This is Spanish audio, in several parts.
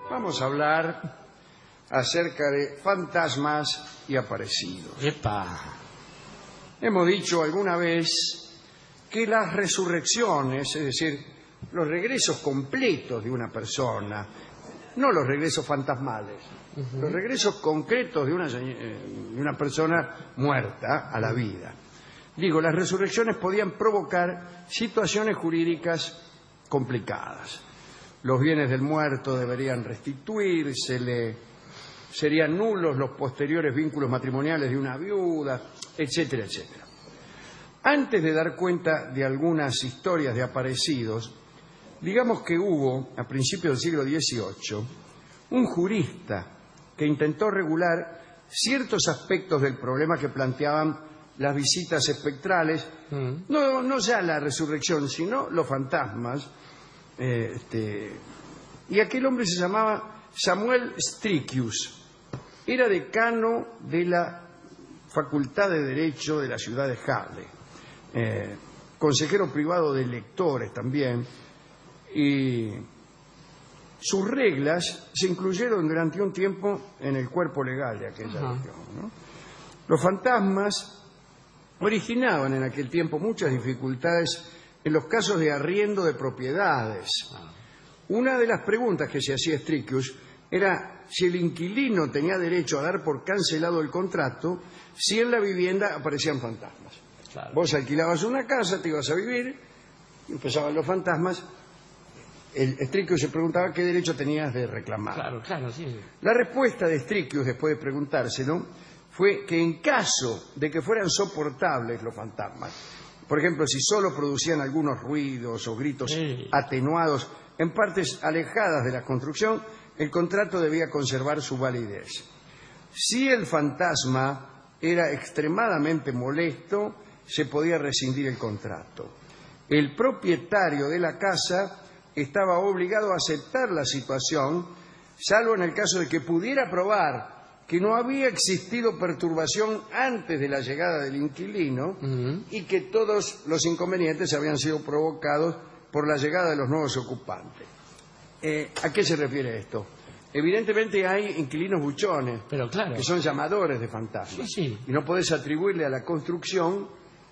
Vamos a hablar acerca de fantasmas y aparecidos. ¡Epa! Hemos dicho alguna vez que las resurrecciones, es decir, los regresos completos de una persona, no los regresos fantasmales, los regresos concretos de una persona muerta a la vida. Digo, las resurrecciones podían provocar situaciones jurídicas complicadas. Los bienes del muerto deberían restituírsele, serían nulos los posteriores vínculos matrimoniales de una viuda, etcétera, etcétera. Antes de dar cuenta de algunas historias de aparecidos, digamos que hubo, a principios del siglo XVIII, un jurista que intentó regular ciertos aspectos del problema que planteaban las visitas espectrales, no ya la resurrección, sino los fantasmas. Y aquel hombre se llamaba Samuel Strickius, era decano de la Facultad de Derecho de la ciudad de Halle, consejero privado de lectores también, y sus reglas se incluyeron durante un tiempo en el cuerpo legal de aquella región, ¿no? Los fantasmas originaban en aquel tiempo muchas dificultades en los casos de arriendo de propiedades. Una de las preguntas que se hacía Strickius era si el inquilino tenía derecho a dar por cancelado el contrato si en la vivienda aparecían fantasmas. Claro. Vos alquilabas una casa, te ibas a vivir, empezaban los fantasmas. El Strickius se preguntaba qué derecho tenías de reclamar. Claro, claro, sí. La respuesta de Strickius, después de preguntárselo, fue que en caso de que fueran soportables los fantasmas, por ejemplo, si solo producían algunos ruidos o gritos atenuados en partes alejadas de la construcción, el contrato debía conservar su validez. Si el fantasma era extremadamente molesto, se podía rescindir el contrato. El propietario de la casa estaba obligado a aceptar la situación, salvo en el caso de que pudiera probar que no había existido perturbación antes de la llegada del inquilino y que todos los inconvenientes habían sido provocados por la llegada de los nuevos ocupantes. ¿A qué se refiere esto? Evidentemente hay inquilinos buchones, Pero claro, que son llamadores de fantasmas. Sí, sí. Y no podés atribuirle a la construcción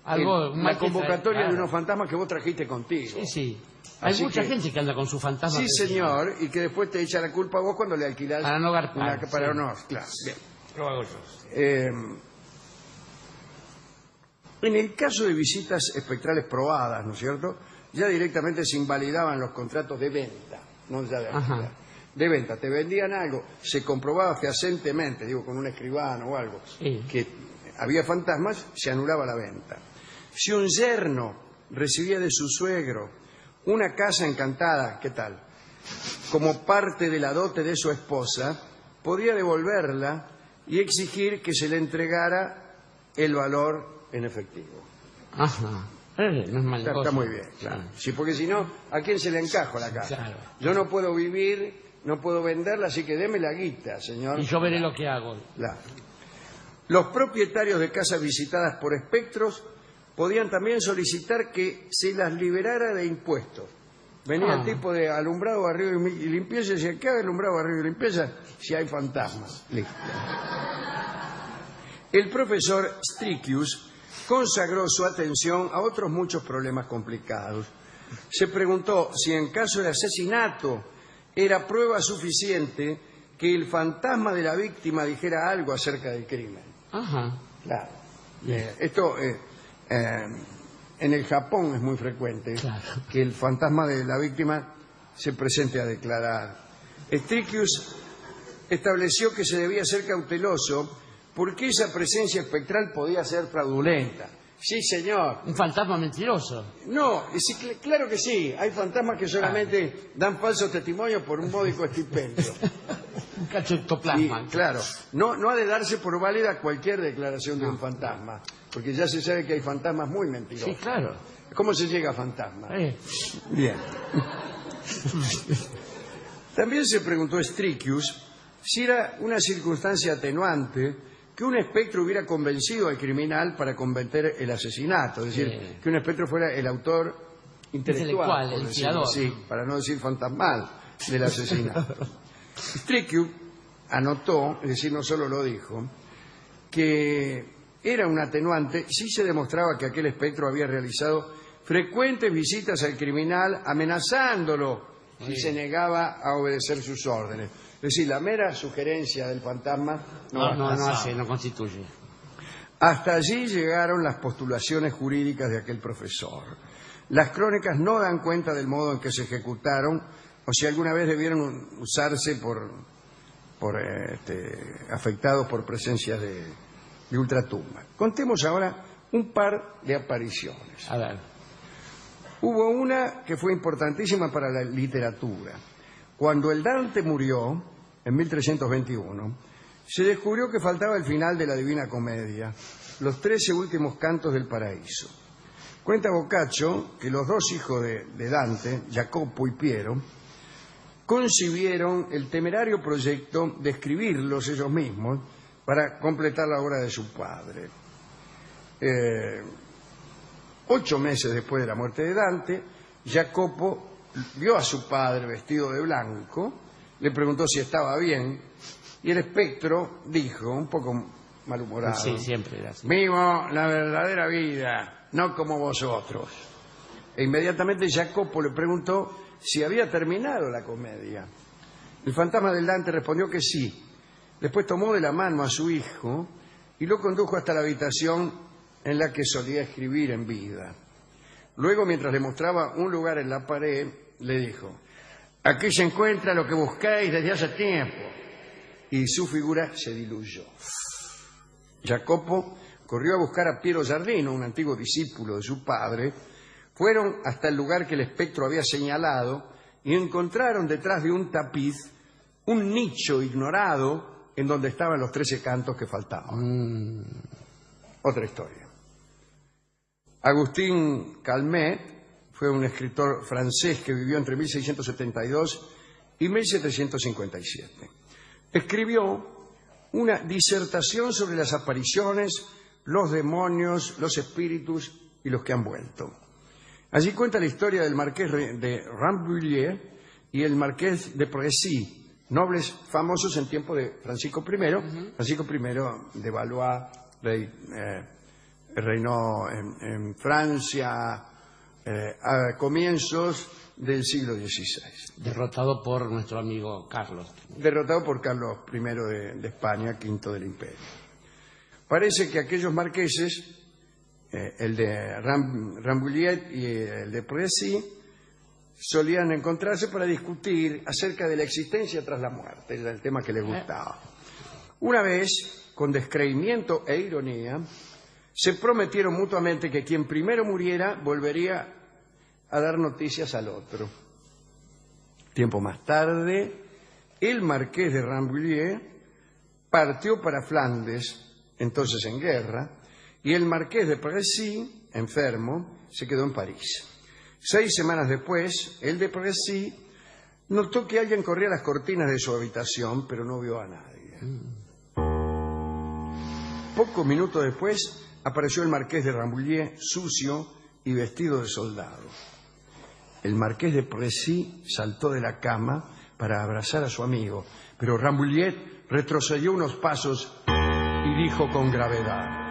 la convocatoria de unos fantasmas que vos trajiste contigo. Sí, sí. Hay Así mucha que- gente que anda con su fantasma. Sí, señor, y que después te echa la culpa a vos cuando le alquilás Para no garpar, una para sí. no, claro, bien. Lo hago yo. En el caso de visitas espectrales probadas, ¿no es cierto?, ya directamente se invalidaban los contratos de venta, no ya de alquiler. De venta, te vendían algo, se comprobaba fehacientemente, digo, con un escribano o algo, que había fantasmas, se anulaba la venta. Si un yerno recibía de su suegro una casa encantada, ¿qué tal?, como parte de la dote de su esposa, podía devolverla y exigir que se le entregara el valor en efectivo. Ajá. No es mal Está negocio. muy bien, claro. Sí, porque si no, ¿a quién se le encajo la casa? Claro. Yo no puedo vivir, no puedo venderla, así que deme la guita, señor. Y yo veré lo que hago. Claro. Los propietarios de casas visitadas por espectros podían también solicitar que se las liberara de impuestos. Venía el tipo de alumbrado, barrido y limpieza y decía, ¿qué hay alumbrado, barrido y limpieza si hay fantasmas? Listo. El profesor Strickius consagró su atención a otros muchos problemas complicados. Se preguntó si en caso de asesinato era prueba suficiente que el fantasma de la víctima dijera algo acerca del crimen. Ajá. Claro. Esto en el Japón es muy frecuente, Claro. que el fantasma de la víctima se presente a declarar. Strickius estableció que se debía ser cauteloso porque esa presencia espectral podía ser fraudulenta. Sí, señor. Un fantasma mentiroso. No, claro que sí. Hay fantasmas que solamente dan falsos testimonios por un módico estipendio. Un cacho de Y, ectoplasma. claro, no ha de darse por válida cualquier declaración de un fantasma, porque ya se sabe que hay fantasmas muy mentirosos. Sí, claro. ¿Cómo se llega a fantasmas? Bien. También se preguntó Strickius si era una circunstancia atenuante que un espectro hubiera convencido al criminal para cometer el asesinato, es decir, que un espectro fuera el autor intelectual, el por decirlo inspirador. así, para no decir fantasmal, del asesinato. Strickland anotó, es decir, no solo lo dijo, que era un atenuante si se demostraba que aquel espectro había realizado frecuentes visitas al criminal amenazándolo si se negaba a obedecer sus órdenes. Es decir, la mera sugerencia del fantasma no constituye. Hasta allí llegaron las postulaciones jurídicas de aquel profesor. Las crónicas no dan cuenta del modo en que se ejecutaron o si alguna vez debieron usarse por afectados por presencia de ultratumba. Contemos ahora un par de apariciones. A ver. Hubo una que fue importantísima para la literatura. Cuando el Dante murió, en 1321, se descubrió que faltaba el final de la Divina Comedia, los 13 últimos cantos del paraíso. Cuenta Boccaccio que los dos hijos de Dante, Jacopo y Piero, concibieron el temerario proyecto de escribirlos ellos mismos para completar la obra de su padre. 8 meses después de la muerte de Dante, Jacopo vio a su padre vestido de blanco, le preguntó si estaba bien, y el espectro dijo, un poco malhumorado, Sí, siempre era así. vivo la verdadera vida, no como vosotros. E inmediatamente Jacopo le preguntó si había terminado la comedia. El fantasma del Dante respondió que sí. Después tomó de la mano a su hijo y lo condujo hasta la habitación en la que solía escribir en vida. Luego, mientras le mostraba un lugar en la pared, le dijo, aquí se encuentra lo que buscáis desde hace tiempo. Y su figura se diluyó. Jacopo corrió a buscar a Piero Giardino, un antiguo discípulo de su padre. Fueron hasta el lugar que el espectro había señalado y encontraron detrás de un tapiz un nicho ignorado en donde estaban los 13 cantos que faltaban. Otra historia. Agustín Calmet fue un escritor francés que vivió entre 1672 y 1757. Escribió una disertación sobre las apariciones, los demonios, los espíritus y los que han vuelto. Allí cuenta la historia del marqués de Rambouillet y el marqués de Précy, nobles famosos en tiempo de Francisco I. Francisco I de Valois reinó en Francia a comienzos del siglo XVI. Derrotado por nuestro amigo Carlos. Derrotado por Carlos I de España, V del Imperio. Parece que aquellos marqueses, el de Rambouillet y el de Précy, solían encontrarse para discutir acerca de la existencia tras la muerte, era el tema que les gustaba. Una vez, con descreimiento e ironía, se prometieron mutuamente que quien primero muriera volvería a dar noticias al otro. Tiempo más tarde, el marqués de Rambouillet partió para Flandes, entonces en guerra, y el marqués de Précy, enfermo, se quedó en París. 6 semanas después, el de Précy notó que alguien corría las cortinas de su habitación, pero no vio a nadie. Pocos minutos después, apareció el marqués de Rambouillet, sucio y vestido de soldado. El marqués de Précy saltó de la cama para abrazar a su amigo, pero Rambouillet retrocedió unos pasos y dijo con gravedad,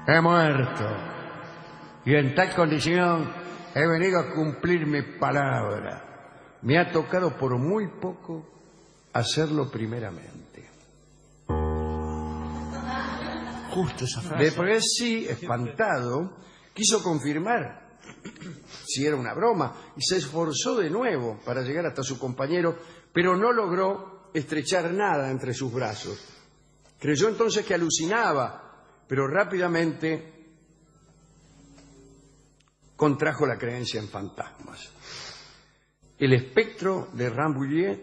he muerto, y en tal condición he venido a cumplir mi palabra. Me ha tocado por muy poco hacerlo primeramente. Justo esa frase. De Précy, espantado, quiso confirmar si era una broma y se esforzó de nuevo para llegar hasta su compañero, pero no logró estrechar nada entre sus brazos. Creyó entonces que alucinaba, pero rápidamente contrajo la creencia en fantasmas. El espectro de Rambouillet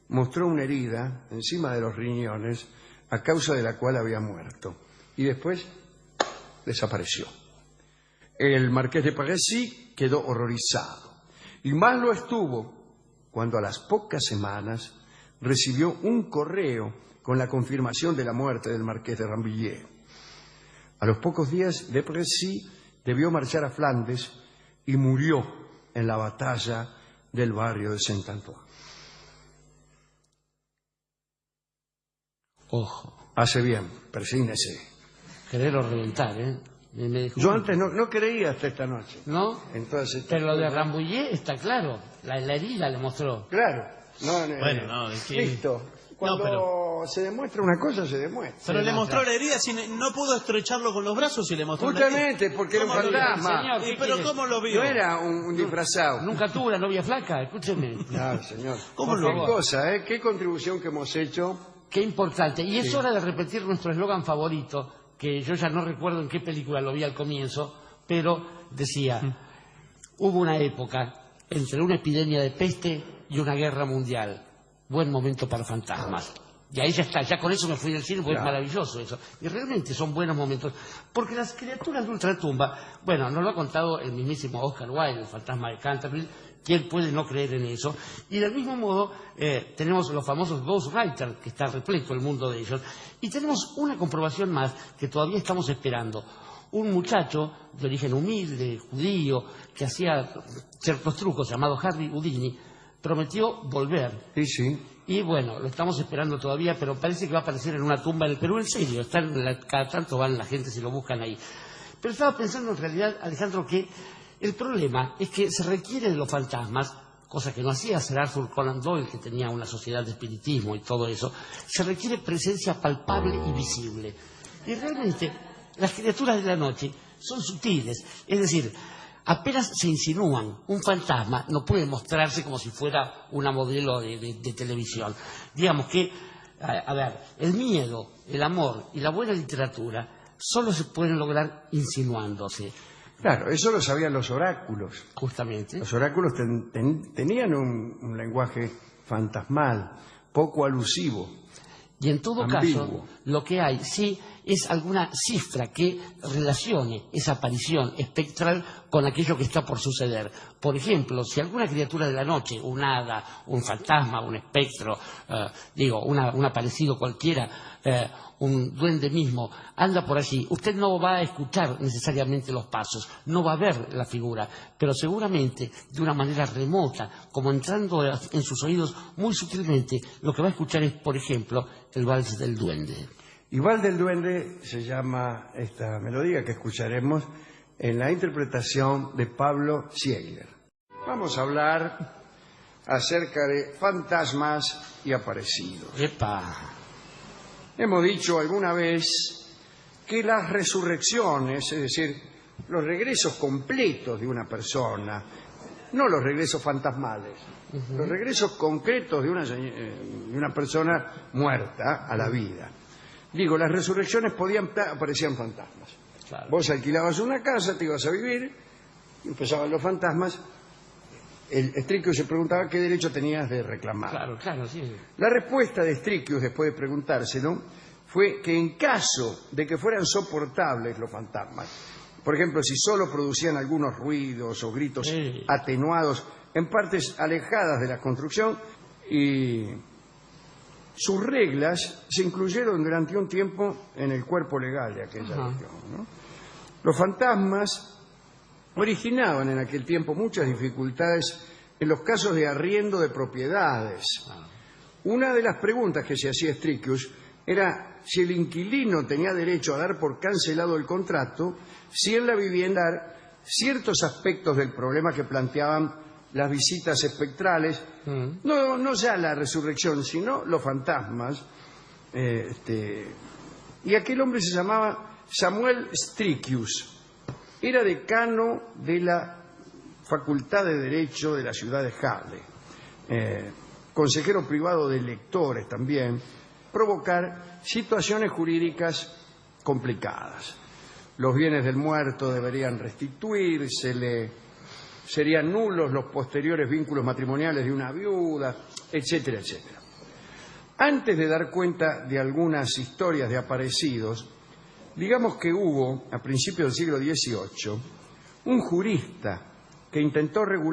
mostró una herida encima de los riñones a causa de la cual había muerto y después desapareció. El marqués de Précy quedó horrorizado y más lo estuvo cuando a las pocas semanas recibió un correo con la confirmación de la muerte del marqués de Rambouillet. A los pocos días, de Précy debió marchar a Flandes y murió en la batalla del barrio de Saint-Antoine. Ojo. Hace bien, persígnese. Quererlo reventar, ¿eh? Me dijo, Yo antes no creía hasta esta noche. ¿no? Entonces, Pero lo de Rambouillet está claro. La herida le mostró. claro. Bueno, no, es que... Listo. Cuando se demuestra una cosa, se demuestra. Pero Sí, le no, mostró claro. la herida, si no pudo estrecharlo con los brazos y le mostró la herida. Justamente, porque era un ¿Cómo lo vio? fantasma. Señor, ¿qué Pero quiere? ¿cómo lo vio? No era un disfrazado. Nunca tuvo una novia flaca, escúcheme. Claro, señor. ¿Cómo Por lo favor. Qué cosa, ¿eh? Qué contribución que hemos hecho. Qué importante. Y es hora de repetir nuestro eslogan favorito, que yo ya no recuerdo en qué película lo vi al comienzo, pero decía, hubo una época entre una epidemia de peste y una guerra mundial. Buen momento para fantasmas. Y ahí ya está, ya con eso me fui del cine, porque Claro. es maravilloso eso. Y realmente son buenos momentos. Porque las criaturas de ultratumba, bueno, nos lo ha contado el mismísimo Oscar Wilde, el fantasma de Canterville. ¿Quién puede no creer en eso? Y del mismo modo, tenemos los famosos Ghostwriters, que está repleto el mundo de ellos. Y tenemos una comprobación más que todavía estamos esperando. Un muchacho de origen humilde, judío, que hacía ciertos trucos, llamado Harry Houdini, prometió volver. Sí, sí. Y bueno, lo estamos esperando todavía, pero parece que va a aparecer en una tumba en el Perú, en serio. Cada tanto van la gente si lo buscan ahí. Pero estaba pensando en realidad, Alejandro, que el problema es que se requiere de los fantasmas, cosa que no hacía Sir Arthur Conan Doyle, que tenía una sociedad de espiritismo y todo eso. Se requiere presencia palpable y visible. Y realmente las criaturas de la noche son sutiles, es decir, apenas se insinúan. Un fantasma no puede mostrarse como si fuera una modelo de televisión. Digamos que, a ver, el miedo, el amor y la buena literatura solo se pueden lograr insinuándose, Claro, eso lo sabían los oráculos. justamente. Los oráculos tenían un lenguaje fantasmal, poco alusivo. Y en todo ambiguo. caso, lo que hay sí es alguna cifra que relacione esa aparición espectral con aquello que está por suceder. Por ejemplo, si alguna criatura de la noche, un hada, un fantasma, un espectro, un aparecido cualquiera, un duende mismo, anda por allí, usted no va a escuchar necesariamente los pasos, no va a ver la figura, pero seguramente de una manera remota, como entrando en sus oídos muy sutilmente, lo que va a escuchar es, por ejemplo, el vals del duende. Y Vals del Duende se llama esta melodía que escucharemos en la interpretación de Pablo Ziegler. Vamos a hablar acerca de fantasmas y aparecidos. ¡Epa! Hemos dicho alguna vez que las resurrecciones, es decir, los regresos completos de una persona, no los regresos fantasmales, los regresos concretos de una persona muerta a la vida. Digo, las resurrecciones aparecían fantasmas. Claro. Vos alquilabas una casa, te ibas a vivir, empezaban los fantasmas. El Strickius se preguntaba qué derecho tenías de reclamar. Claro, claro, sí. La respuesta de Strickius, después de preguntárselo, fue que en caso de que fueran soportables los fantasmas, por ejemplo, si solo producían algunos ruidos o gritos Sí. atenuados en partes alejadas de la construcción, y sus reglas se incluyeron durante un tiempo en el cuerpo legal de aquella región, ¿no? Los fantasmas originaban en aquel tiempo muchas dificultades en los casos de arriendo de propiedades. Una de las preguntas que se hacía Strickius era si el inquilino tenía derecho a dar por cancelado el contrato si en la vivienda ciertos aspectos del problema que planteaban las visitas espectrales, no ya la resurrección, sino los fantasmas. Y aquel hombre se llamaba Samuel Strickius. Era decano de la Facultad de Derecho de la ciudad de Halle, consejero privado de lectores también, provocar situaciones jurídicas complicadas. Los bienes del muerto deberían restituírsele, serían nulos los posteriores vínculos matrimoniales de una viuda, etcétera, etcétera. Antes de dar cuenta de algunas historias de aparecidos, digamos que hubo, a principios del siglo XVIII, un jurista que intentó regular